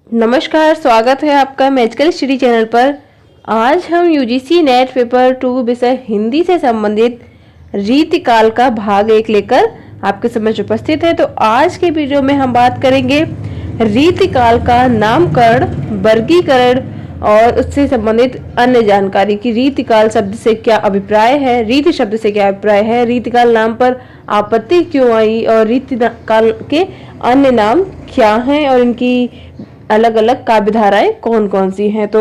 नमस्कार, स्वागत है आपका मैजिकल स्टडी चैनल पर। आज हम यूजीसी नेट पेपर 2 विषय हिंदी से संबंधित रीतिकाल का भाग 1 लेकर आपके समक्ष उपस्थित है। तो आज के वीडियो में हम बात करेंगे रीतिकाल का नामकरण, वर्गीकरण और उससे संबंधित अन्य जानकारी की रीतिकाल शब्द से क्या अभिप्राय है, रीति शब्द से क्या अभिप्राय है, रीतिकाल नाम पर आपत्ति क्यों आई और रीतिकाल के अन्य नाम क्या हैं और इनकी अलग अलग काव्य धाराएं कौन कौन सी हैं। तो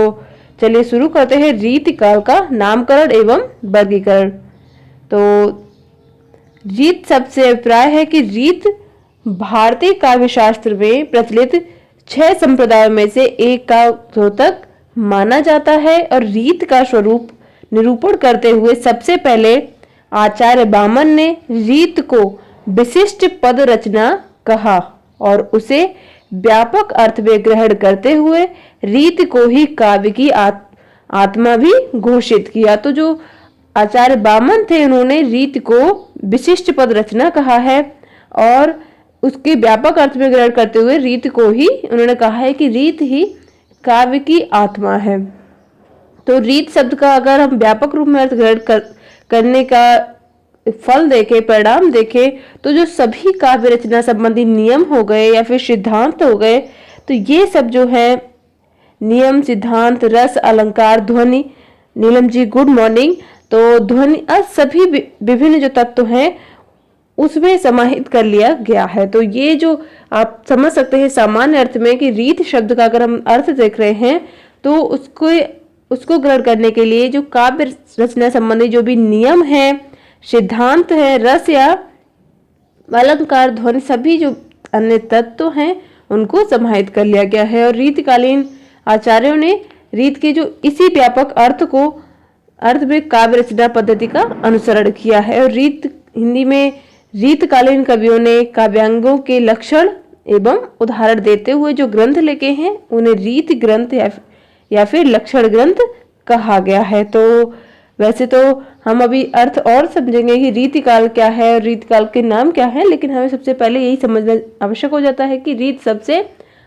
चलिए शुरू करते हैं रीतिकाल का नामकरण एवं वर्गीकरण। तो रीत शब्द से अभिप्राय है कि रीत भारतीय काव्य शास्त्र में प्रचलित 6 संप्रदायों में से एक का द्योतक माना जाता है और रीत का स्वरूप निरूपण करते हुए सबसे पहले आचार्य बामन ने रीत को विशिष्ट पद रचना कहा और उसे व्यापक अर्थ में ग्रहण करते हुए रीत को ही काव्य की आत्मा भी घोषित किया। तो जो आचार्य बामन थे उन्होंने रीत को विशिष्ट पद रचना कहा है और उसके व्यापक अर्थ में ग्रहण करते हुए रीत को ही उन्होंने कहा है कि रीत ही काव्य की आत्मा है। तो रीत शब्द का अगर हम व्यापक रूप में अर्थ ग्रहण करने का फल देखें, परिणाम देखें, तो जो सभी काव्य रचना संबंधी नियम हो गए या फिर सिद्धांत हो गए, तो ये सब जो है नियम, सिद्धांत, रस, अलंकार, ध्वनि, नीलम जी गुड मॉर्निंग। तो ध्वनि सभी विभिन्न जो तत्व हैं उसमें समाहित कर लिया गया है। तो ये जो आप समझ सकते हैं सामान्य अर्थ में कि रीत शब्द का अगर हम अर्थ देख रहे हैं तो उसको ग्रहण करने के लिए जो काव्य रचना संबंधी जो भी नियम है, सिद्धांत है, रस या अलंकार, ध्वनि, सभी जो अन्य तत्व हैं उनको समाहित कर लिया गया है। और रीतकालीन आचार्यों ने रीत के जो इसी व्यापक अर्थ में काव्य रचना पद्धति का अनुसरण किया है। और हिंदी में रीतकालीन कवियों ने काव्यांगों के लक्षण एवं उदाहरण देते हुए जो ग्रंथ लिखे हैं उन्हें रीत ग्रंथ या फिर लक्षण ग्रंथ कहा गया है। तो वैसे तो हम अभी अर्थ और समझेंगे कि रीतिकाल क्या है और रीतिकाल के नाम क्या है, लेकिन हमें सबसे पहले यही समझना आवश्यक हो जाता है कि रीत सबसे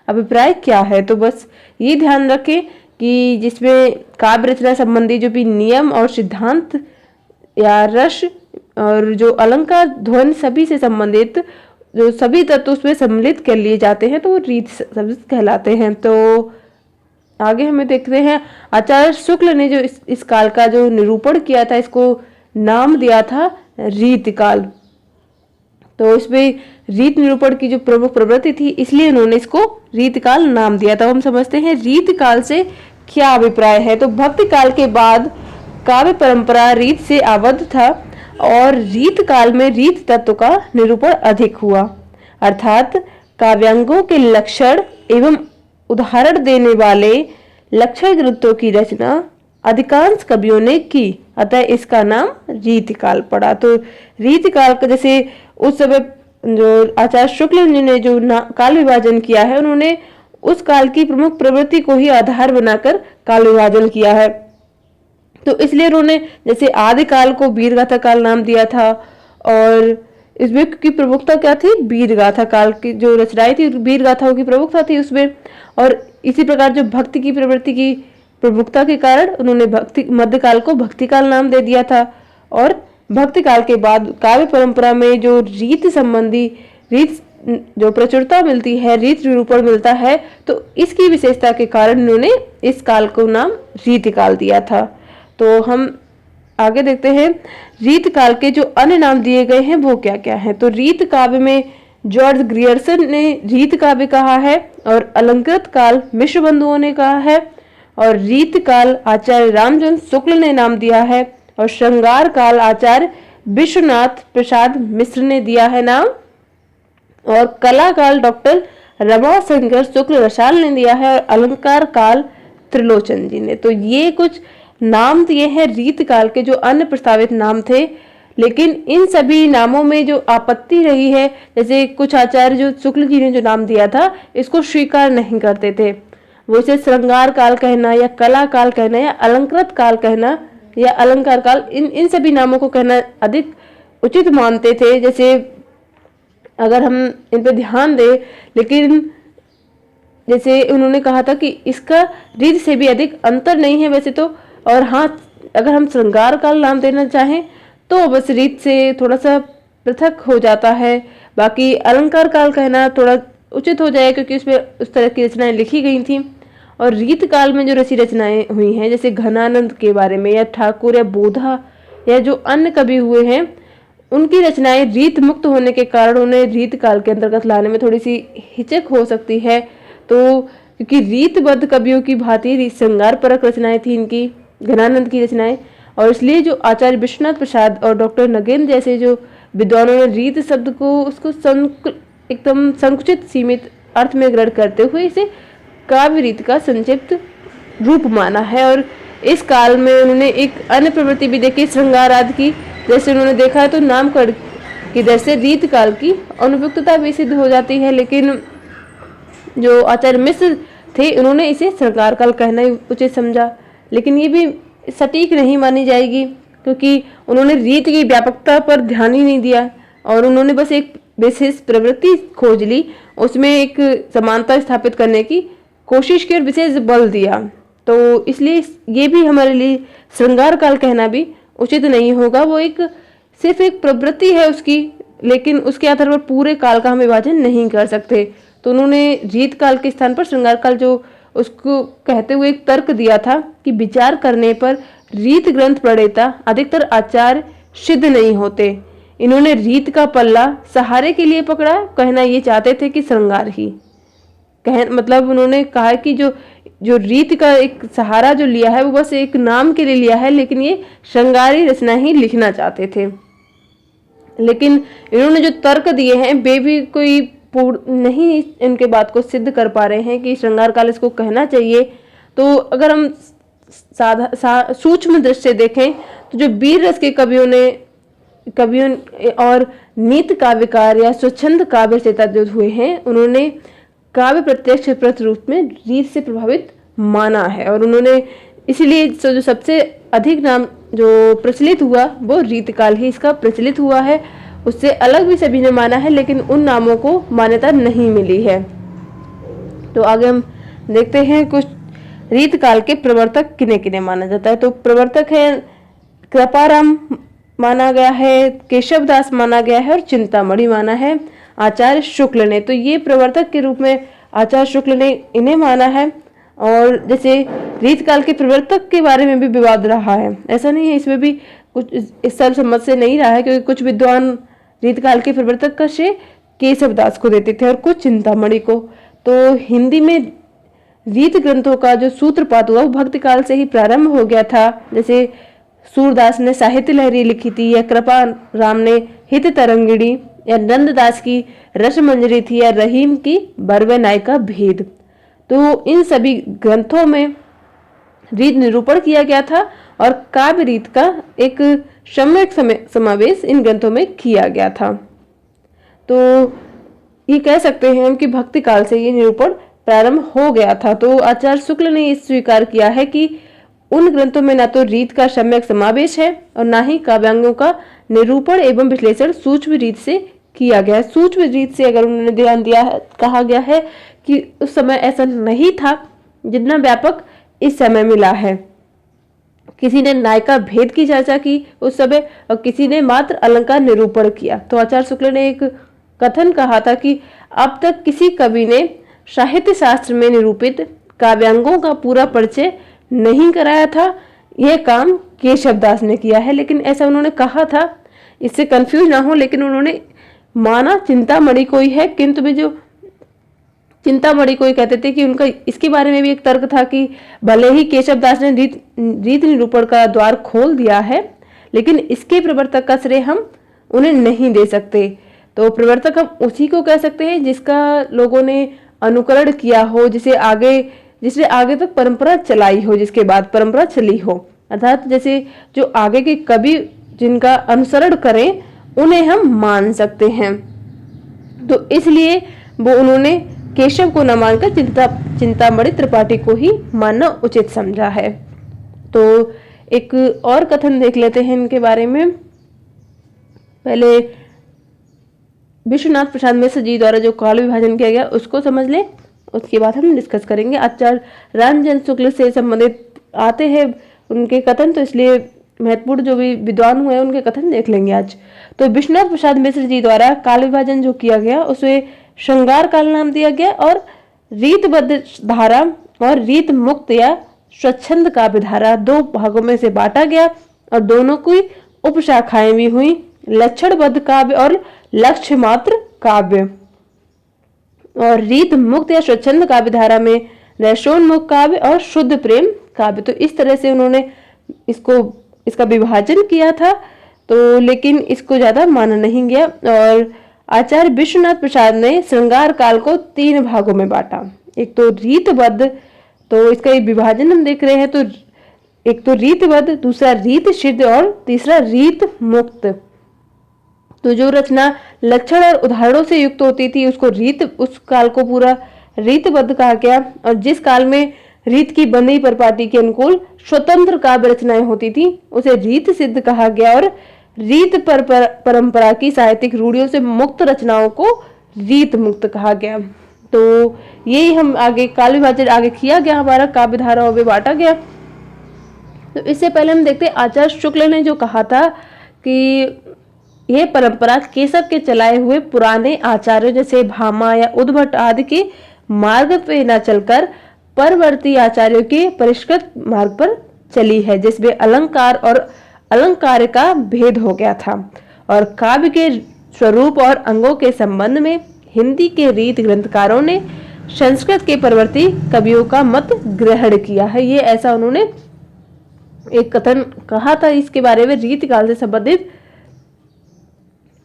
अभिप्राय क्या है। तो बस ये ध्यान रखें कि जिसमें काव्य रचना संबंधी जो भी नियम और सिद्धांत या रस और जो अलंकार, ध्वनि, सभी से संबंधित जो सभी तत्व उसमें सम्मिलित कर लिए जाते हैं तो वो रीत शब्द कहलाते हैं। तो आगे हमें देखते हैं आचार्य शुक्ल ने जो इस काल का जो निरूपण किया था, इसको नाम दिया था रीतिकाल। तो इसमें रीत निरूपण की जो प्रमुख प्रवृत्ति थी इसलिए उन्होंने इसको रीतिकाल नाम दिया था। हम समझते हैं रीतिकाल से क्या अभिप्राय है। तो भक्ति काल के बाद काव्य परंपरा रीत से आबद्ध था और रीत काल में रीत तत्व का निरूपण अधिक हुआ, अर्थात काव्यांगों के लक्षण एवं उदाहरण देने वाले लक्षण ग्रंथों की रचना अधिकांश कवियों ने की, अतः इसका नाम रीतिकाल पड़ा। तो रीतिकाल का जैसे उस समय जो आचार्य शुक्ल जी ने जो काल विभाजन किया है उन्होंने उस काल की प्रमुख प्रवृत्ति को ही आधार बनाकर काल विभाजन किया है। तो इसलिए उन्होंने जैसे आदिकाल को वीरगाथा काल नाम दिया था और इसमें की प्रमुखता क्या थी, वीरगाथा काल की जो रचनाएं थी वीरगाथाओं की प्रमुखता थी उसमें। और इसी प्रकार जो भक्ति की प्रवृत्ति की प्रमुखता के कारण उन्होंने मध्यकाल को भक्ति काल नाम दे दिया था। और भक्ति काल के बाद काव्य परंपरा में जो रीत संबंधी जो प्रचुरता मिलती है, रीत निरूपण मिलता है, तो इसकी विशेषता के कारण उन्होंने इस काल को नाम रीतिकाल दिया था। तो हम आगे देखते हैं रीत काल के जो अन्य नाम दिए गए हैं वो क्या क्या है। तो रीत काव्य में जॉर्ज ग्रियर्सन ने रीत काव्य कहा है और अलंकृत काल मिश्र बंधुओं ने कहा है और रीत काल आचार्य रामचंद्र शुक्ल ने नाम दिया है और श्रृंगार काल आचार्य विश्वनाथ प्रसाद मिश्र ने दिया है नाम और कला काल डॉक्टर रमाशंकर शुक्ल रसाल ने दिया है और अलंकार काल त्रिलोचन जी ने। तो ये कुछ नाम दिए हैं रीत काल के जो अन्य प्रस्तावित नाम थे, लेकिन इन सभी नामों में जो आपत्ति रही है, जैसे कुछ आचार्य जो शुक्ल जी ने जो नाम दिया था इसको स्वीकार नहीं करते थे, वो इसे श्रृंगार काल कहना या कला काल कहना या अलंकृत काल कहना या अलंकार काल, इन सभी नामों को कहना अधिक उचित मानते थे। जैसे अगर हम इन पे ध्यान दें, लेकिन जैसे उन्होंने कहा था कि इसका रीत से भी अधिक अंतर नहीं है वैसे तो, और हाँ अगर हम श्रृंगार काल नाम देना चाहें तो बस रीत से थोड़ा सा पृथक हो जाता है। बाकी अलंकार काल कहना थोड़ा उचित हो जाए क्योंकि उसमें उस तरह की रचनाएं लिखी गई थी। और रीत काल में जो रची रचनाएं हुई हैं जैसे घनानंद के बारे में या ठाकुर या बोधा या जो अन्य कवि हुए हैं, उनकी रचनाएं रीत मुक्त होने के कारण उन्हें रीत काल के अंतर्गत लाने में थोड़ी सी हिचक हो सकती है। तो क्योंकि रीतबद्ध कवियों की भांति श्रृंगार परक रचनाएं थी इनकी, घनानंद की रचनाएं, और इसलिए जो आचार्य विश्वनाथ प्रसाद और डॉक्टर नगेंद्र जैसे जो विद्वानों ने रीत शब्द को उसको एकदम संकुचित सीमित अर्थ में ग्रहण करते हुए इसे काव्य रीत का संक्षिप्त रूप माना है। और इस काल में उन्होंने एक अन्य प्रवृत्ति भी देखी श्रृंगार आदि की, जैसे उन्होंने देखा है तो नामकरण की दर से रीत काल की अनुपयुक्तता भी सिद्ध हो जाती है, लेकिन जो आचार्य मिश्र थे उन्होंने इसे श्रृंगार काल कहना ही उचित समझा। लेकिन ये भी सटीक नहीं मानी जाएगी क्योंकि उन्होंने रीत की व्यापकता पर ध्यान ही नहीं दिया और उन्होंने बस एक विशेष प्रवृत्ति खोज ली, उसमें एक समानता स्थापित करने की कोशिश की और विशेष बल दिया। तो इसलिए ये भी हमारे लिए श्रृंगार काल कहना भी उचित नहीं होगा। वो एक सिर्फ एक प्रवृत्ति है उसकी, लेकिन उसके आधार पर पूरे काल का हम विभाजन नहीं कर सकते। तो उन्होंने रीत काल के स्थान पर श्रृंगार काल जो उसको कहते हुए एक तर्क दिया था कि विचार करने पर रीत ग्रंथ प्रणेता अधिकतर आचार्य सिद्ध नहीं होते। इन्होंने रीत का पल्ला सहारे के लिए पकड़ा, कहना ये चाहते थे कि श्रृंगार ही मतलब उन्होंने कहा कि जो रीत का एक सहारा जो लिया है वो बस एक नाम के लिए लिया है, लेकिन ये श्रृंगारी रचना ही लिखना चाहते थे। लेकिन इन्होंने जो तर्क दिए हैं वे भी कोई पूर्ण नहीं इनके बात को सिद्ध कर पा रहे हैं कि श्रृंगार काल इसको कहना चाहिए। तो अगर हम सूक्ष्म दृष्टि से देखें तो जो वीर रस के कवियों और नीत काव्यकार या स्वच्छंद काव्य रचयिता जो हुए हैं उन्होंने काव्य प्रत्यक्ष प्रत रूप में रीत से प्रभावित माना है, और उन्होंने इसीलिए जो सबसे अधिक नाम जो प्रचलित हुआ वो रीत काल ही इसका प्रचलित हुआ है। उससे अलग भी सभी ने माना है लेकिन उन नामों को मान्यता नहीं मिली है। तो आगे हम देखते हैं कुछ रीत काल के प्रवर्तक किन्हें किन्हें माना जाता है। तो प्रवर्तक है कृपाराम माना गया है, केशव दास माना गया है और चिंतामणि माना है आचार्य शुक्ल ने। तो ये प्रवर्तक के रूप में आचार्य शुक्ल ने इन्हें माना है। और जैसे रीत काल के प्रवर्तक के बारे में भी विवाद रहा है, ऐसा नहीं है, इसमें भी कुछ इस सर्वसम्मत से नहीं रहा है क्योंकि कुछ विद्वान रीत काल के प्रवर्तक का श्रेय केशव दास को देते थे और कुछ चिंतामणि को। तो हिंदी में रीत ग्रंथों का जो सूत्रपात हुआ वो भक्ति काल से ही प्रारंभ हो गया था। जैसे सूरदास ने साहित्य लहरी लिखी थी, या कृपा राम ने हित तरंगिणी, या नंददास की रस मंजरी थी, या रहीम की बरवे नायिका भेद। तो इन सभी ग्रंथों में रीत निरूपण किया गया था और काव्य रीत का एक सम्यक समावेश इन ग्रंथों में किया गया था। तो ये कह सकते हैं हम कि भक्ति काल से ये निरूपण प्रारंभ हो गया था। तो आचार्य शुक्ल ने इस स्वीकार किया है कि उन ग्रंथों में न तो रीत का सम्यक समावेश है और न ही काव्यांगों का निरूपण एवं विश्लेषण सूक्ष्म रीत से किया गया है। सूक्ष्म रीत से अगर उन्होंने ध्यान दिया है, कहा गया है कि उस समय ऐसा नहीं था जितना व्यापक इस समय मिला है। किसी ने नायिका भेद की चर्चा की उस समय और किसी ने मात्र अलंकार निरूपण किया। तो आचार्य शुक्ल ने एक कथन कहा था कि अब तक किसी कवि ने साहित्य शास्त्र में निरूपित काव्यांगों का पूरा परिचय नहीं कराया था, यह काम केशव दास ने किया है। लेकिन ऐसा उन्होंने कहा था, इससे कंफ्यूज ना हो, लेकिन उन्होंने माना चिंतामणि को ही है, किंतु भी जो चिंतामणि को ही कहते थे कि उनका इसके बारे में भी एक तर्क था कि भले ही केशव दास ने रीत निरूपण का द्वार खोल दिया है, लेकिन इसके प्रवर्तक का श्रेय हम उन्हें नहीं दे सकते। तो प्रवर्तक हम उसी को कह सकते हैं जिसका लोगों ने अनुकरण किया हो, जिसने आगे तक परंपरा चलाई हो, जिसके बाद परंपरा चली हो। अर्थात जैसे जो आगे के कवि जिनका अनुसरण करें उन्हें हम मान सकते हैं। तो इसलिए वो उन्होंने केशव को न मानकर चिंतामणि त्रिपाठी को ही मानना उचित समझा है। तो एक और कथन देख लेते हैं इनके बारे में। पहले विश्वनाथ प्रसाद मिश्र जी द्वारा जो काल विभाजन किया गया उसको समझ लें उसके बाद हम डिस्कस करेंगे। आचार्य रामचंद्र शुक्ल से संबंधित आते हैं उनके कथन, तो इसलिए महत्वपूर्ण जो भी विद्वान हुए उनके कथन देख लेंगे आज। तो विश्वनाथ प्रसाद मिश्र जी द्वारा काल विभाजन जो किया गया उसे श्रृंगार काल नाम दिया गया, और रीतबद्ध धारा और रीत मुक्त या स्वच्छंद काव्य धारा दो भागों में से बांटा गया, और दोनों की उपशाखाएं भी हुई, लक्षणबद्ध काव्य और लक्ष्य मात्र काव्य। और रीत मुक्त या स्वच्छंद काव्य धारा में रसोन्मुख काव्य और शुद्ध प्रेम काव्य। तो इस तरह से उन्होंने इसका विभाजन किया था, तो लेकिन इसको ज्यादा माना नहीं गया। और आचार्य विश्वनाथ प्रसाद ने श्रृंगार काल को 3 भागों में बांटा। एक तो रीतबद्ध, तो इसका एक विभाजन हम देख रहे हैं, तो एक तो रीतबद्ध, दूसरा रीत सिद्ध और तीसरा रीत मुक्त। तो जो रचना लक्षण और उदाहरणों से युक्त होती थी उस काल को पूरा रीतबद्ध कहा गया, और जिस काल में रीत की बंधी परिपाटी के अनुकूल स्वतंत्र काव्य रचनाएं होती थी उसे रीत सिद्ध कहा गया, और रीत परंपरा की साहित्यिक रूढ़ियों से मुक्त रचनाओं को रीत मुक्त कहा गया। तो यही हम आगे काल विभाजन आगे किया गया, हमारा काव्य धाराओं में बांटा गया। तो इससे पहले हम देखते हैं आचार्य शुक्ल ने जो कहा था कि यह परंपरा केशव के चलाए हुए पुराने आचार्यों जैसे भामा या उद्भट आदि के मार्ग पे न चलकर परवर्ती आचार्यों के परिष्कृत मार्ग पर चली है, जिसमें अलंकार और अलंकार का भेद हो गया था, और काव्य के स्वरूप और अंगों के संबंध में हिंदी के रीत ग्रंथकारों ने संस्कृत के परवर्ती कवियों का मत ग्रहण किया है। ये ऐसा उन्होंने एक कथन कहा था इसके बारे में, रीत काल से संबंधित।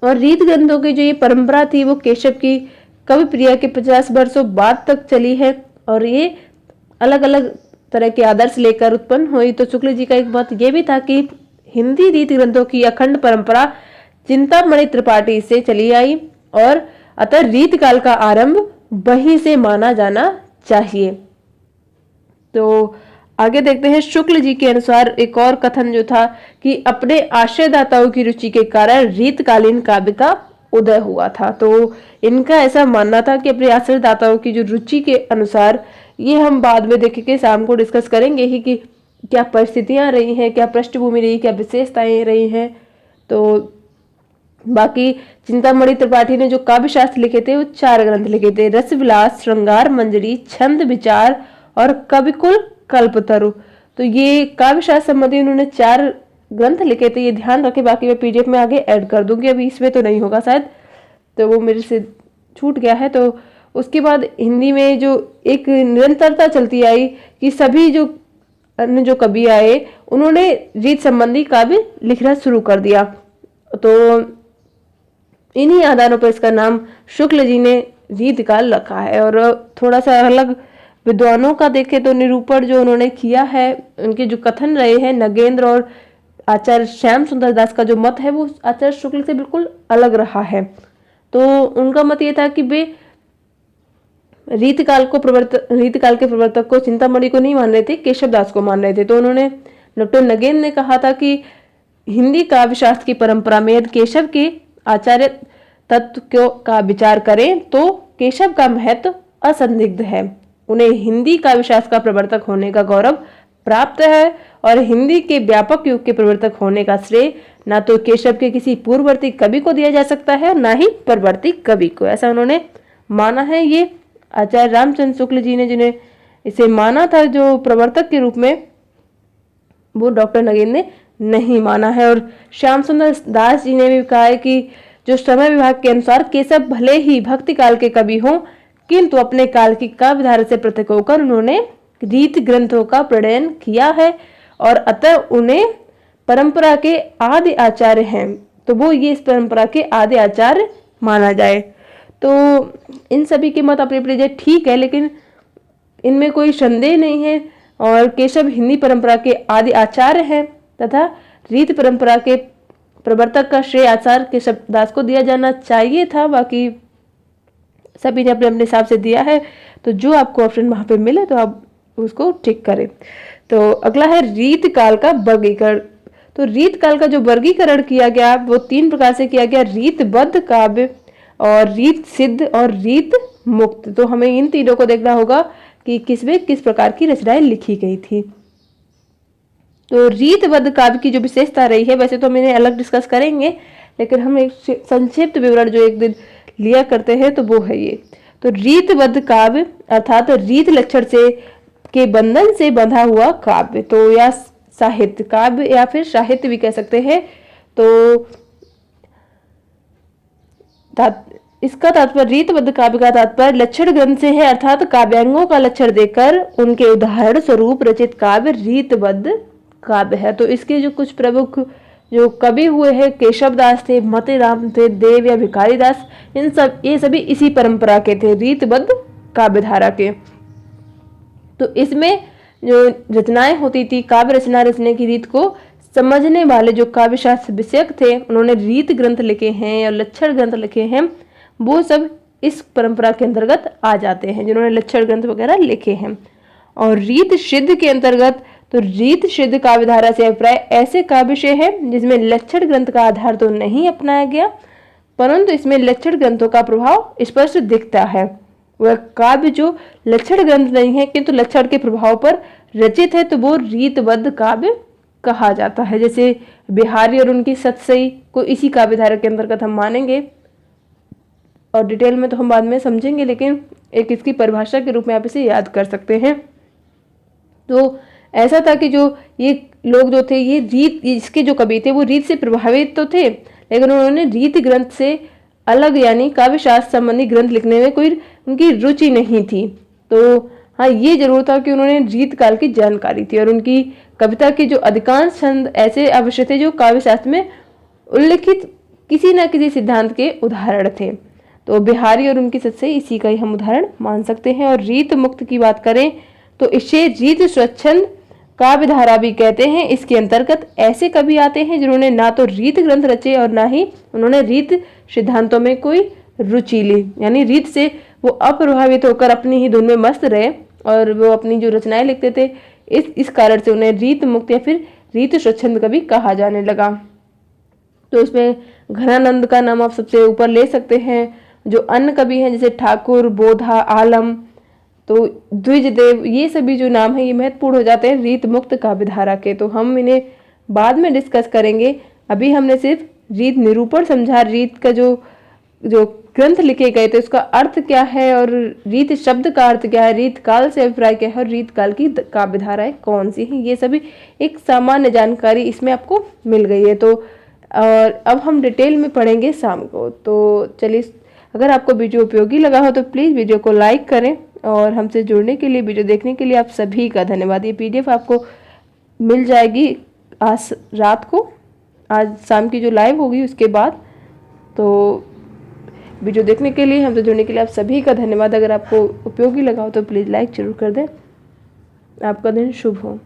और रीत ग्रंथों की जो ये परंपरा थी वो केशव की कवि प्रिया के 50 वर्षों बाद तक चली है, और ये अलग अलग तरह के आदर्श लेकर उत्पन्न हुई। तो शुक्ल जी का एक मत ये भी था कि हिंदी रीत ग्रंथों की अखंड परंपरा चिंतामणि त्रिपाठी से चली आई, और अतः रीत काल का आरंभ वहीं से माना जाना चाहिए। तो आगे देखते हैं, शुक्ल जी के अनुसार एक और कथन जो था कि अपने आश्रयदाताओं की रुचि के कारण रीतकालीन काव्य का उदय हुआ था। तो इनका ऐसा मानना था कि अपने आश्रयदाताओं की जो रुचि के अनुसार, ये हम बाद में देखेंगे, शाम को डिस्कस करेंगे ही कि क्या परिस्थितियां रही हैं, क्या पृष्ठभूमि रही, क्या विशेषताएं रही हैं। तो बाकी चिंतामणि त्रिपाठी ने जो काव्य शास्त्र लिखे थे वो 4 ग्रंथ लिखे थे, रसविलास, श्रृंगार मंजरी, छंद विचार और कविकुल कल्पतरु। तो ये काव्य शास्त्र संबंधी उन्होंने 4 ग्रंथ लिखे थे, ये ध्यान रखें। बाकी मैं पीडीएफ में आगे ऐड कर दूंगी, अभी इसमें तो नहीं होगा शायद, तो वो मेरे से छूट गया है। तो उसके बाद हिंदी में जो एक निरंतरता चलती आई कि सभी जो अन्य जो कवि आए उन्होंने रीत संबंधी काव्य लिखना शुरू कर दिया। तो इन्हीं आधारों पर इसका नाम शुक्ल जी ने रीत काल रखा है। और थोड़ा सा अलग विद्वानों का देखें तो निरूपण जो उन्होंने किया है, उनके जो कथन रहे हैं, नगेंद्र और आचार्य श्याम सुंदर दास का जो मत है वो आचार्य शुक्ल से बिल्कुल अलग रहा है। तो उनका मत ये था कि वे रीत काल के प्रवर्तक को चिंतामणि को नहीं मान रहे थे, केशव दास को मान रहे थे। तो उन्होंने डॉक्टर नगेंद्र ने कहा था कि हिंदी काव्य शास्त्र की परंपरा में यदि केशव के आचार्य तत्व का विचार करें तो केशव का महत्व असंदिग्ध है। उन्हें हिंदी काव्य शास्त्र का प्रवर्तक होने का गौरव प्राप्त है, और हिंदी के व्यापक युग के प्रवर्तक होने का श्रेय ना तो केशव के किसी पूर्ववर्ती कवि को दिया जा सकता है, ना ही परवर्ती कवि को। ऐसा उन्होंने माना है। ये आचार्य रामचंद्र शुक्ल जी ने जिन्हें इसे माना था जो प्रवर्तक के रूप में, वो डॉक्टर नगेंद्र ने नहीं माना है। और श्याम सुंदर दास जी ने भी कहा है कि जो समय विभाग के अनुसार केशव भले ही भक्ति काल के कवि हों, किंतु अपने काल की काव्य धारा से पृथक होकर उन्होंने रीत ग्रंथों का प्रणयन किया है, और अतः उन्हें परंपरा के आदि आचार्य हैं। तो वो ये इस परंपरा के आदि आचार्य माना जाए। तो इन सभी के मत अपनी अपनी जगह ठीक है, लेकिन इनमें कोई संदेह नहीं है। और केशव हिंदी परंपरा के आदि आचार्य हैं तथा रीत परंपरा के प्रवर्तक का श्रेय आचार्य केशव दास को दिया जाना चाहिए था। बाकी सभी ने अपने अपने हिसाब से दिया है, तो जो आपको ऑप्शन वहां पे मिले तो आप उसको टिक करें। तो अगला है रीत काल का वर्गीकरण। तो रीत काल का जो वर्गीकरण किया गया वो 3 प्रकार से किया गया, रीतबद्ध काव्य और रीत सिद्ध और रीत मुक्त। तो हमें इन तीनों को देखना होगा कि किसमें किस प्रकार की रचनाएं लिखी गई थी। तो रीतबद्ध काव्य की जो विशेषता रही है, वैसे तो हम इन्हें अलग डिस्कस करेंगे, लेकिन हम एक संक्षिप्त विवरण जो एक दिन लिया करते हैं तो वो है ये। तो रीतबद्ध काव्य अर्थात रीत लक्षण से के बंधन से बंधा हुआ काव्य, तो या साहित्य, काव्य या फिर साहित्य भी कह सकते हैं। तो इसका तात्पर्य, रीतबद्ध काव्य का तात्पर्य लक्षण ग्रंथ से है, अर्थात काव्यांगों का लक्षण देकर उनके उदाहरण स्वरूप रचित काव्य रीतबद्ध काव्य है। तो इसके जो कुछ प्रमुख जो कवि हुए हैं, केशव दास थे, मतीराम थे, देव या भिखारी दास, ये सभी इसी परंपरा के थे, रीतबद्ध काव्य धारा के। तो इसमें जो रचनाएं होती थी, काव्य रचना रचने की रीत को समझने वाले जो काव्य शास्त्र विषयक थे, उन्होंने रीत ग्रंथ लिखे हैं या लक्षण ग्रंथ लिखे हैं, वो सब इस परंपरा के अंतर्गत आ जाते हैं, जिन्होंने लक्षण ग्रंथ वगैरह लिखे हैं। और रीत सिद्ध के अंतर्गत, तो रीत सिद्ध काव्य धारा से अभिप्राय ऐसे काव्य विषय है जिसमें लक्षण ग्रंथ का आधार तो नहीं अपनाया गया, परंतु इसमें लक्षण ग्रंथों का प्रभाव स्पष्ट दिखता है। वह काव्य जो लक्षण ग्रंथ नहीं है किंतु लक्षण के प्रभाव पर रचित है, तो वो रीतबद्ध काव्य कहा जाता है। जैसे बिहारी और उनकी सतसई को इसी काव्य धारा के अंतर्गत हम मानेंगे, और डिटेल में तो हम बाद में समझेंगे, लेकिन एक इसकी परिभाषा के रूप में आप इसे याद कर सकते हैं। तो ऐसा था कि जो ये लोग जो थे, ये रीत, इसके जो कवि थे वो रीत से प्रभावित तो थे, लेकिन उन्होंने रीत ग्रंथ से अलग यानी काव्य शास्त्र संबंधी ग्रंथ लिखने में कोई उनकी रुचि नहीं थी। तो हाँ, ये जरूर था कि उन्होंने रीत काल की जानकारी थी, और उनकी कविता के जो अधिकांश छंद ऐसे अवश्य थे जो काव्य शास्त्र में उल्लिखित किसी न किसी सिद्धांत के उदाहरण थे। तो बिहारी और उनकी सतसई इसी का ही हम उदाहरण मान सकते हैं। और रीत मुक्त की बात करें तो इसे रीत स्वच्छंद काव्य धारा भी कहते हैं। इसके अंतर्गत ऐसे कवि आते हैं जिन्होंने ना तो रीत ग्रंथ रचे और ना ही उन्होंने रीत सिद्धांतों में कोई रुचि ली, यानी रीत से वो अप्रभावित होकर अपनी ही धुन में मस्त रहे और वो अपनी जो रचनाएं लिखते थे, इस कारण से उन्हें रीत मुक्त या फिर रीत स्वच्छंद कवि कहा जाने लगा। तो उसमें घनानंद का नाम आप सबसे ऊपर ले सकते हैं। जो अन्य कवि हैं जैसे ठाकुर, बोधा, आलम, तो द्विजदेव, ये सभी जो नाम है ये महत्वपूर्ण हो जाते हैं रीत मुक्त काव्य धारा के। तो हम इन्हें बाद में डिस्कस करेंगे। अभी हमने सिर्फ रीत निरूपण समझा, रीत का जो ग्रंथ लिखे गए थे उसका अर्थ क्या है, और रीत शब्द का अर्थ क्या है, रीत काल से अभिप्राय क्या है, और रीत काल की काव्य धाराएं कौन सी हैं, ये सभी एक सामान्य जानकारी इसमें आपको मिल गई है। तो और अब हम डिटेल में पढ़ेंगे शाम को। तो चलिए, अगर आपको वीडियो उपयोगी लगा हो तो प्लीज़ वीडियो को लाइक करें, और हमसे जुड़ने के लिए, वीडियो देखने के लिए आप सभी का धन्यवाद। ये PDF आपको मिल जाएगी आज रात को, आज शाम की जो लाइव होगी उसके बाद। तो वीडियो देखने के लिए, हमसे जुड़ने के लिए आप सभी का धन्यवाद। अगर आपको उपयोगी लगा हो तो प्लीज़ लाइक जरूर कर दें। आपका दिन शुभ हो।